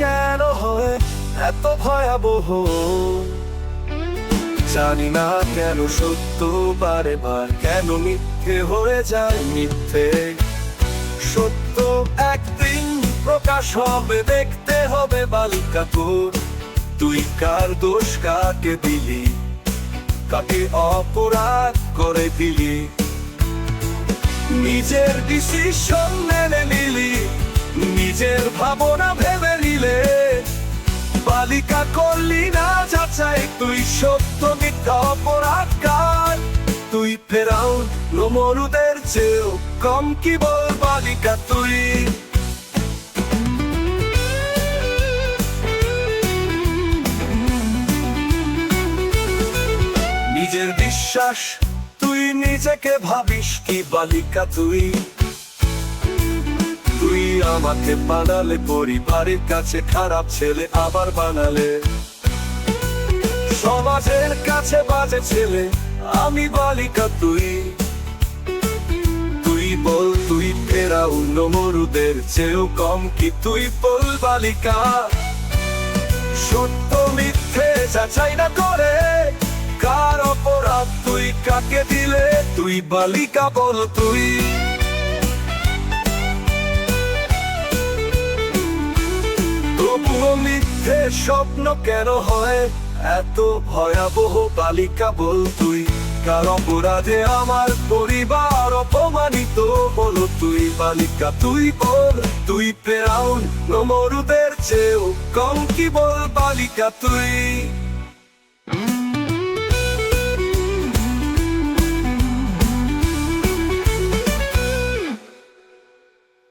কেন হয় এত ভয়াবহ? জানি না কেন সত্য বারে বার কেন মিথ্যে হয়ে যায় মিথ্যে। সত্য একদিন প্রকাশ হবে, দেখতে হবে বালিকা তোর। তুই কার দোষ কাকে দিলি, কাকে অপরাধ করে দিলি? নিজের ডিসিশন মেনে নিলি, নিজের ভাবনা ভেবে নিলে। বালিকা করলি না যাচাই, তুই সত্য মিথ্যা অপরাধকার। তুই ফেরাউন নমরুদের চেয়েও কম, কি বল বালিকা তুই? নিজের বিশ্বাস তুই নিজেকে ভাবিস কি বালিকা তুই? তুই আমাকে বানালে পরিবারের কাছে খারাপ ছেলে, আবার বানালে সমাজের কাছে বাজে ছেলে। আমি বালিকা তুই, তুই বল তুই ফেরাউন নমরুদের চেয়েও কম, কি তুই বল বালিকা? সত্য মিথ্যে যাচাই না করে কার অপরাধ তুই কাকে দিলে? তুই বালিকা বল তুই। তবুও মিথ্যে স্বপ্ন কেন হয় এত ভয়াবহ? বালিকা বল তুই। কার অপরাধে আমার পরিবার অপমানিত, বল তুই বালিকা তুই বল। তুই ফেরাউন নমরুদের চেয়েও কম, কি বল বালিকা তুই?